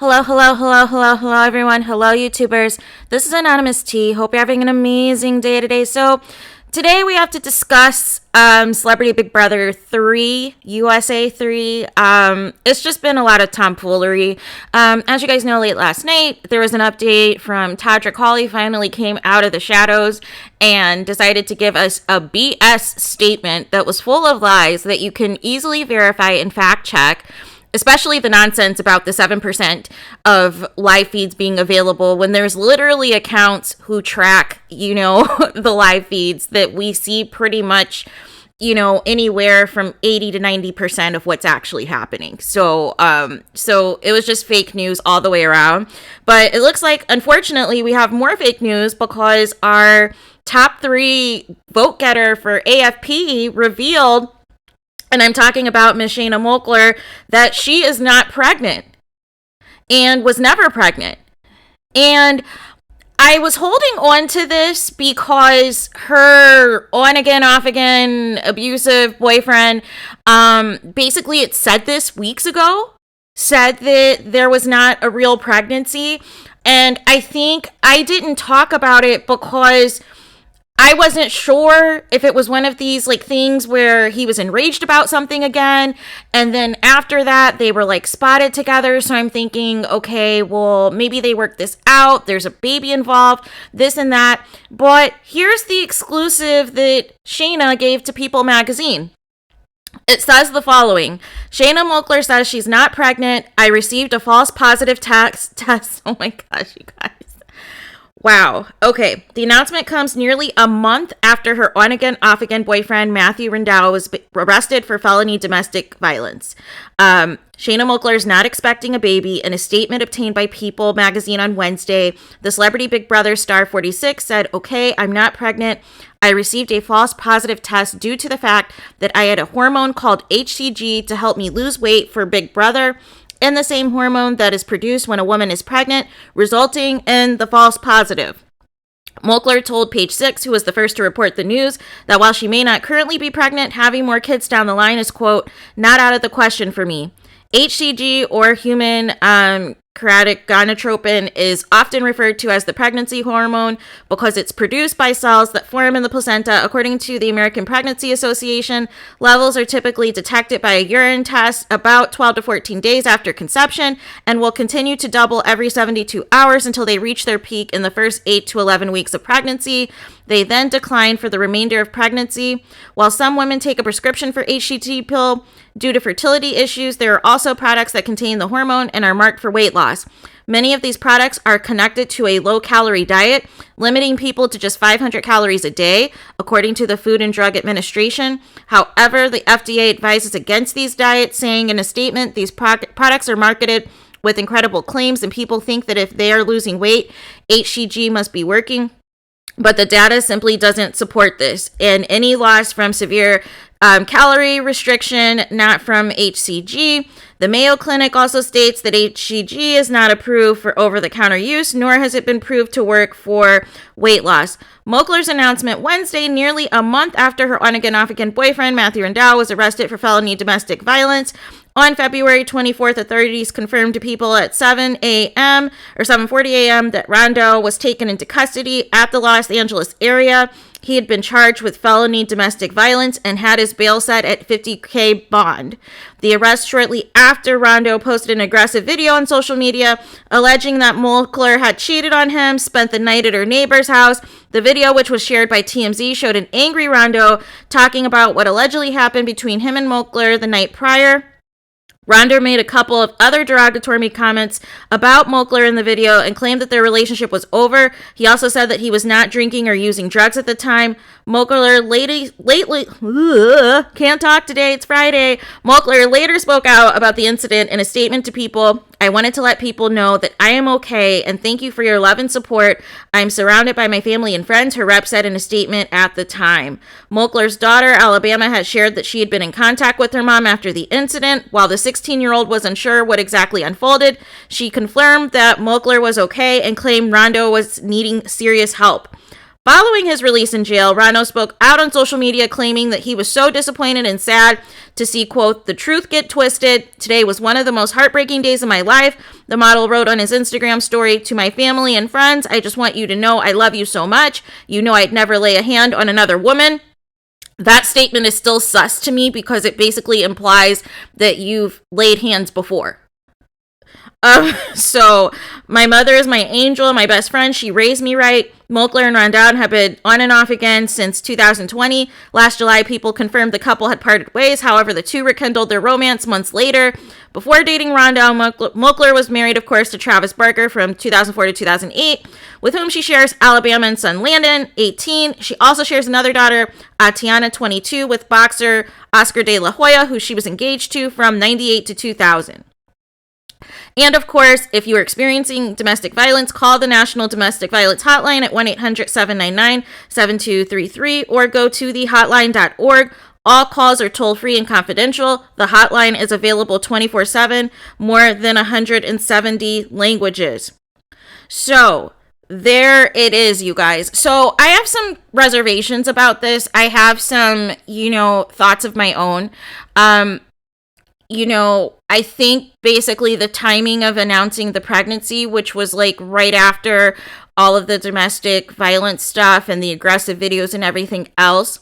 Hello, everyone. Hello, YouTubers. This is Anonymous T. Hope you're having an amazing day today. So, today we have to discuss Celebrity Big Brother 3, USA 3. It's just been a lot of tomfoolery. As you guys know, late last night, there was an update from Todrick Hall. He finally came out of the shadows and decided to give us a BS statement that was full of lies that you can easily verify and fact check. Especially the nonsense about the 7% of live feeds being available when there's literally accounts who track, the live feeds that we see pretty much, anywhere from 80 to 90% of what's actually happening. So it was just fake news all the way around. But it looks like, unfortunately, we have more fake news because our top 3 vote getter for AFP revealed, and I'm talking about Miss SHANNA MOAKLER, that she is not pregnant and was never pregnant. And I was holding on to this because her on again, off again, abusive boyfriend, basically it said this weeks ago, said that there was not a real pregnancy. And I think I didn't talk about it because I wasn't sure if it was one of these things where he was enraged about something again. And then after that, they were spotted together. So I'm thinking, okay, well, maybe they worked this out. There's a baby involved, this and that. But here's the exclusive that SHANNA gave to People magazine. It says the following. SHANNA MOAKLER says she's not pregnant. I received a false positive test. Oh my gosh, you guys. Wow. Okay. The announcement comes nearly a month after her on-again, off-again boyfriend, Matthew Randall, was arrested for felony domestic violence. SHANNA MOAKLER is not expecting a baby. In a statement obtained by People magazine on Wednesday, the Celebrity Big Brother star 46 said, "Okay, I'm not pregnant. I received a false positive test due to the fact that I had a hormone called HCG to help me lose weight for Big Brother, and the same hormone that is produced when a woman is pregnant, resulting in the false positive." MOAKLER told Page 6, who was the first to report the news, that while she may not currently be pregnant, having more kids down the line is, quote, "not out of the question for me." HCG, or human chorionic gonadotropin, is often referred to as the pregnancy hormone because it's produced by cells that form in the placenta. According to the American Pregnancy Association, levels are typically detected by a urine test about 12 to 14 days after conception and will continue to double every 72 hours until they reach their peak in the first 8 to 11 weeks of pregnancy. They then decline for the remainder of pregnancy. While some women take a prescription for HCG pill due to fertility issues, there are also products that contain the hormone and are marked for weight loss. Many of these products are connected to a low-calorie diet, limiting people to just 500 calories a day, according to the Food and Drug Administration. However, the FDA advises against these diets, saying in a statement, these products are marketed with incredible claims, and people think that if they are losing weight, HCG must be working. But the data simply doesn't support this. And any loss from severe calorie restriction, not from HCG. The Mayo Clinic also states that HCG is not approved for over-the-counter use, nor has it been proved to work for weight loss. MOAKLER's announcement Wednesday, nearly a month after her on-again, off-again boyfriend, Matthew Randall, was arrested for felony domestic violence. On February 24th, authorities confirmed to People at 7 a.m. or 7:40 a.m. that Randall was taken into custody at the Los Angeles area. He had been charged with felony domestic violence and had his bail set at $50,000 bond. The arrest shortly after Randall posted an aggressive video on social media alleging that MOAKLER had cheated on him, spent the night at her neighbor's house. The video, which was shared by TMZ, showed an angry Randall talking about what allegedly happened between him and MOAKLER the night prior. Randall made a couple of other derogatory comments about MOAKLER in the video and claimed that their relationship was over. He also said that he was not drinking or using drugs at the time. MOAKLER can't talk today, it's Friday. MOAKLER later spoke out about the incident in a statement to People. "I wanted to let people know that I am okay and thank you for your love and support. I'm surrounded by my family and friends," her rep said in a statement at the time. MOAKLER's daughter, Alabama, has shared that she had been in contact with her mom after the incident. While the 16-year-old was unsure what exactly unfolded, she confirmed that MOAKLER was okay and claimed Randall was needing serious help. Following his release in jail, Rondo spoke out on social media claiming that he was so disappointed and sad to see, quote, the truth get twisted. Today was one of the most heartbreaking days of my life. The model wrote on his Instagram story, to my family and friends, I just want you to know I love you so much. You know I'd never lay a hand on another woman. That statement is still sus to me because it basically implies that you've laid hands before. So my mother is my angel, my best friend. She raised me right. Moakler and Rondon have been on and off again since 2020. Last July, people confirmed the couple had parted ways. However, the two rekindled their romance months later. Before dating Rondon, Moakler was married, of course, to Travis Barker from 2004 to 2008, with whom she shares Alabama and son Landon, 18. She also shares another daughter, Tiana, 22, with boxer Oscar De La Hoya, who she was engaged to from 98 to 2000. And of course, if you are experiencing domestic violence, call the National Domestic Violence Hotline at 1-800-799-7233 or go to thehotline.org. All calls are toll-free and confidential. The hotline is available 24/7, more than 170 languages. So there it is, you guys. So I have some reservations about this. I have some, thoughts of my own. I think basically the timing of announcing the pregnancy, which was like right after all of the domestic violence stuff and the aggressive videos and everything else,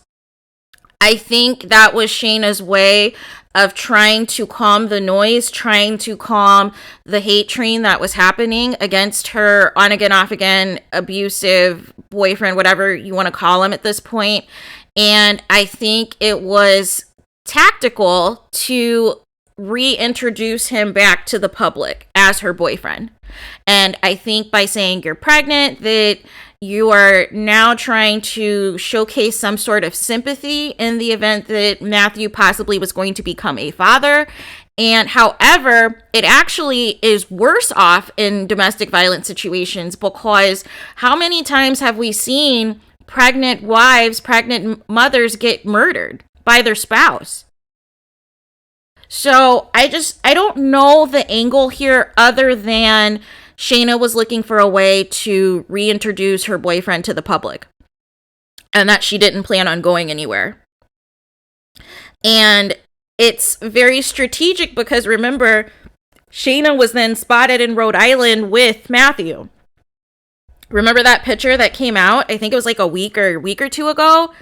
I think that was Shayna's way of trying to calm the noise, trying to calm the hate train that was happening against her on again, off again, abusive boyfriend, whatever you want to call him at this point. And I think it was tactical to reintroduce him back to the public as her boyfriend. And I think by saying you're pregnant, that you are now trying to showcase some sort of sympathy in the event that Matthew possibly was going to become a father. And however, it actually is worse off in domestic violence situations, because how many times have we seen pregnant wives, pregnant mothers get murdered by their spouse? So I don't know the angle here other than Shayna was looking for a way to reintroduce her boyfriend to the public and that she didn't plan on going anywhere. And it's very strategic because remember, Shayna was then spotted in Rhode Island with Matthew. Remember that picture that came out? I think it was like a week or two ago.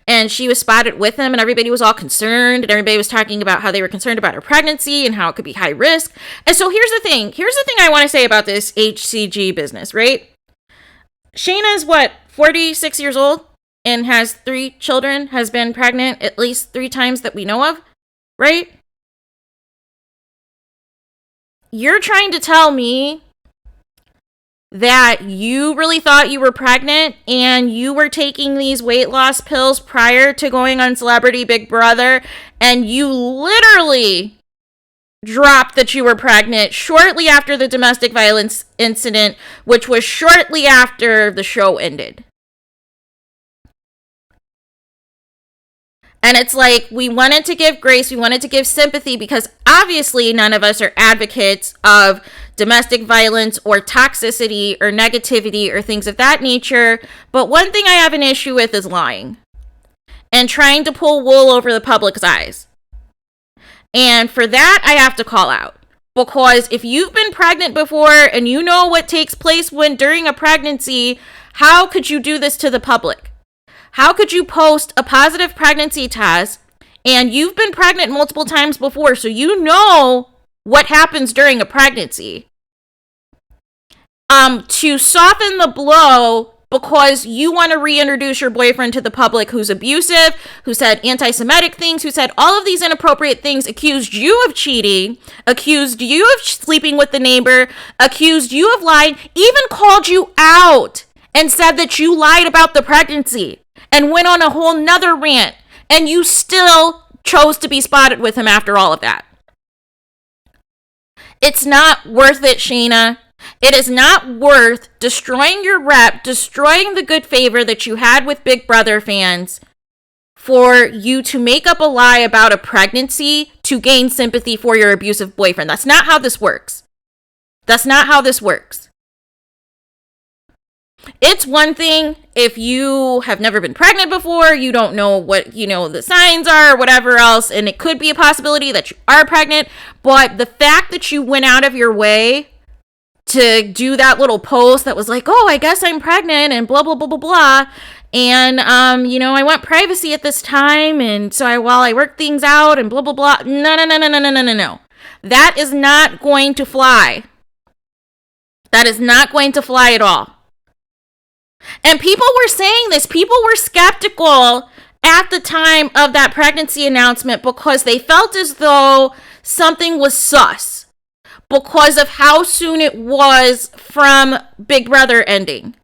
And she was spotted with him and everybody was all concerned. And everybody was talking about how they were concerned about her pregnancy and how it could be high risk. And so here's the thing. Here's the thing I want to say about this HCG business, right? Shayna is 46 years old and has 3 children, has been pregnant at least 3 times that we know of, right? You're trying to tell me that you really thought you were pregnant and you were taking these weight loss pills prior to going on Celebrity Big Brother, and you literally dropped that you were pregnant shortly after the domestic violence incident, which was shortly after the show ended. And it's like, we wanted to give grace, we wanted to give sympathy, because obviously none of us are advocates of domestic violence or toxicity or negativity or things of that nature. But one thing I have an issue with is lying and trying to pull wool over the public's eyes. And for that, I have to call out. Because if you've been pregnant before and you know what takes place during a pregnancy, how could you do this to the public? How could you post a positive pregnancy test and you've been pregnant multiple times before, so you know what happens during a pregnancy, to soften the blow because you want to reintroduce your boyfriend to the public who's abusive, who said anti-Semitic things, who said all of these inappropriate things, accused you of cheating, accused you of sleeping with the neighbor, accused you of lying, even called you out and said that you lied about the pregnancy and went on a whole nother rant, and you still chose to be spotted with him after all of that. It's not worth it, Shayna. It is not worth destroying your rep, destroying the good favor that you had with Big Brother fans for you to make up a lie about a pregnancy to gain sympathy for your abusive boyfriend. That's not how this works. That's not how this works. It's one thing if you have never been pregnant before, you don't know what, the signs are, or whatever else, and it could be a possibility that you are pregnant. But the fact that you went out of your way to do that little post that was like, oh, I guess I'm pregnant and blah, blah, blah, blah, blah. And, I want privacy at this time. And so while I work things out and blah, blah, blah. No, no, no, no, no, no, no, no, no. That is not going to fly. That is not going to fly at all. And people were saying this. People were skeptical at the time of that pregnancy announcement because they felt as though something was sus because of how soon it was from Big Brother ending.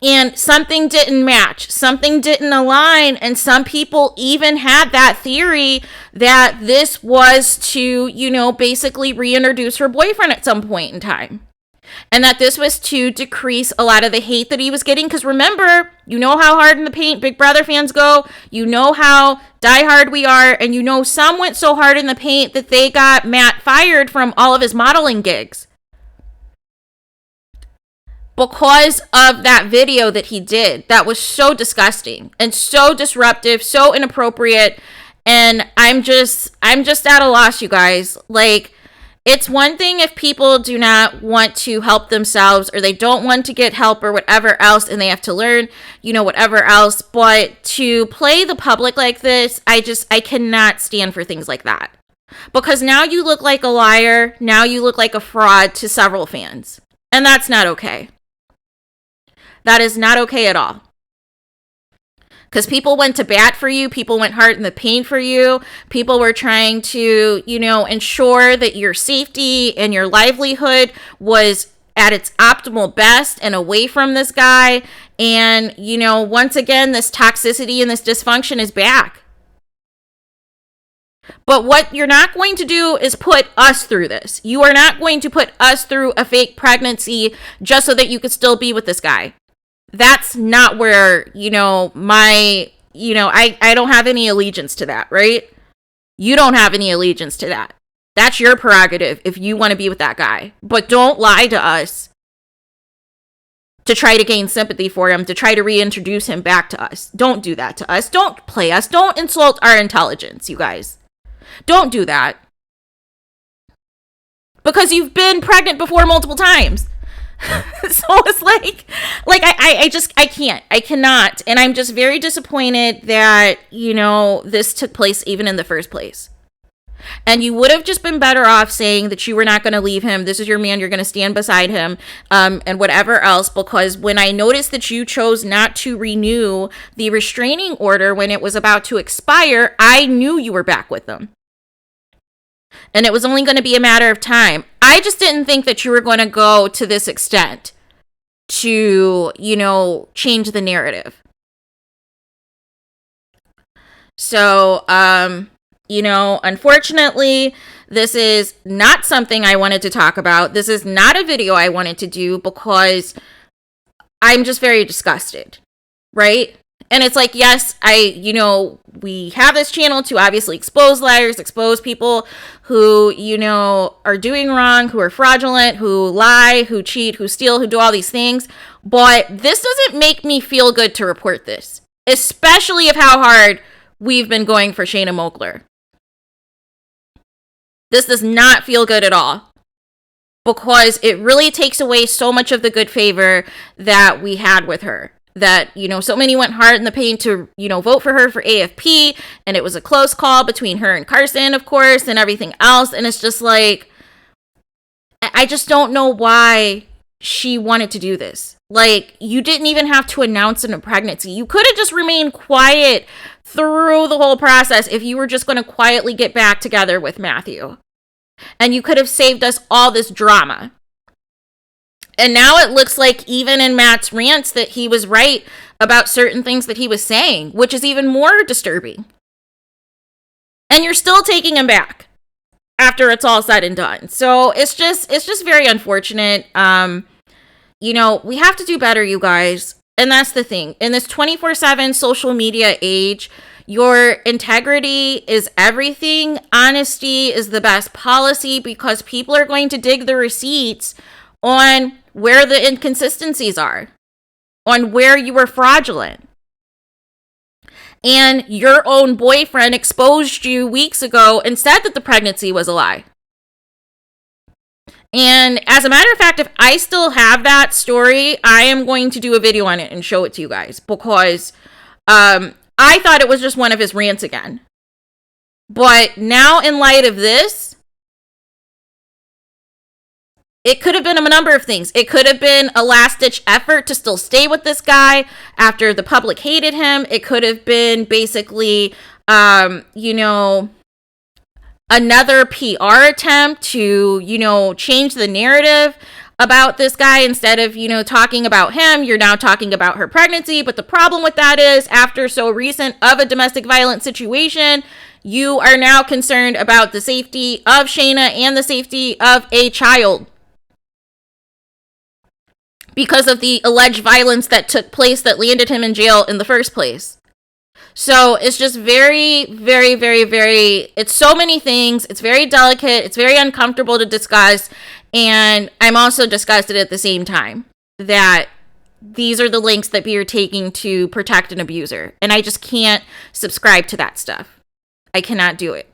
And something didn't match. Something didn't align. And some people even had that theory that this was to, basically reintroduce her boyfriend at some point in time. And that this was to decrease a lot of the hate that he was getting. Because remember, you know how hard in the paint Big Brother fans go. You know how diehard we are. And some went so hard in the paint that they got Matt fired from all of his modeling gigs. Because of that video that he did. That was so disgusting. And so disruptive. So inappropriate. And I'm just at a loss, you guys. It's one thing if people do not want to help themselves or they don't want to get help or whatever else and they have to learn, whatever else. But to play the public like this, I cannot stand for things like that. Because now you look like a liar. Now you look like a fraud to several fans. And that's not okay. That is not okay at all. Because people went to bat for you. People went hard in the paint for you. People were trying to, ensure that your safety and your livelihood was at its optimal best and away from this guy. And, once again, this toxicity and this dysfunction is back. But what you're not going to do is put us through this. You are not going to put us through a fake pregnancy just so that you could still be with this guy. That's not where, I don't have any allegiance to that, right? You don't have any allegiance to that. That's your prerogative if you want to be with that guy. But don't lie to us to try to gain sympathy for him, to try to reintroduce him back to us. Don't do that to us. Don't play us. Don't insult our intelligence, you guys. Don't do that. Because you've been pregnant before multiple times. So it's I cannot. And I'm just very disappointed that, this took place even in the first place. And you would have just been better off saying that you were not going to leave him. This is your man. You're going to stand beside him, and whatever else. Because when I noticed that you chose not to renew the restraining order when it was about to expire, I knew you were back with them. And it was only going to be a matter of time. I just didn't think that you were going to go to this extent to, change the narrative. So, unfortunately, this is not something I wanted to talk about. This is not a video I wanted to do because I'm just very disgusted, right? And it's like, yes, we have this channel to obviously expose liars, expose people who, are doing wrong, who are fraudulent, who lie, who cheat, who steal, who do all these things. But this doesn't make me feel good to report this, especially of how hard we've been going for SHANNA MOAKLER. This does not feel good at all because it really takes away so much of the good favor that we had with her. That, so many went hard in the paint to, vote for her for AFP. And it was a close call between her and Carson, of course, and everything else. And it's just like, I just don't know why she wanted to do this. You didn't even have to announce a pregnancy. You could have just remained quiet through the whole process if you were just going to quietly get back together with Matthew. And you could have saved us all this drama. And now it looks like even in Matt's rants that he was right about certain things that he was saying, which is even more disturbing. And you're still taking him back after it's all said and done. So it's just very unfortunate. We have to do better, you guys. And that's the thing. In this 24/7 social media age, your integrity is everything. Honesty is the best policy because people are going to dig the receipts on where the inconsistencies are, on where you were fraudulent. And your own boyfriend exposed you weeks ago and said that the pregnancy was a lie. And as a matter of fact, if I still have that story, I am going to do a video on it and show it to you guys, because I thought it was just one of his rants again. But now, in light of this, it could have been a number of things. It could have been a last-ditch effort to still stay with this guy after the public hated him. It could have been basically, another PR attempt to, change the narrative about this guy. Instead of, talking about him, you're now talking about her pregnancy. But the problem with that is, after so recent of a domestic violence situation, you are now concerned about the safety of Shanna and the safety of a child, because of the alleged violence that took place that landed him in jail in the first place. So it's just very, very, very, very, it's so many things. It's very delicate. It's very uncomfortable to discuss. And I'm also disgusted at the same time that these are the links that we are taking to protect an abuser. And I just can't subscribe to that stuff. I cannot do it.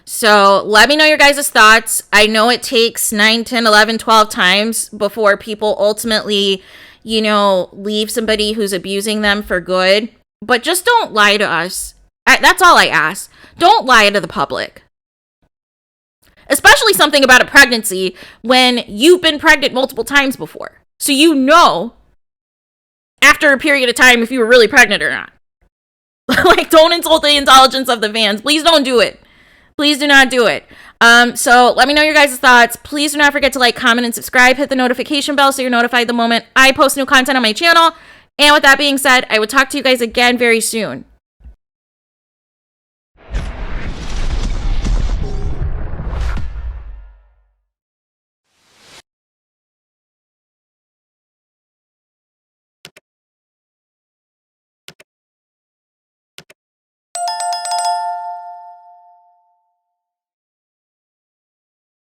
So let me know your guys' thoughts. I know it takes 9, 10, 11, 12 times before people ultimately, leave somebody who's abusing them for good. But just don't lie to us. That's all I ask. Don't lie to the public. Especially something about a pregnancy when you've been pregnant multiple times before. So after a period of time if you were really pregnant or not. Don't insult the intelligence of the fans. Please don't do it. Please do not do it. So let me know your guys' thoughts. Please do not forget to like, comment, and subscribe. Hit the notification bell so you're notified the moment I post new content on my channel. And with that being said, I will talk to you guys again very soon.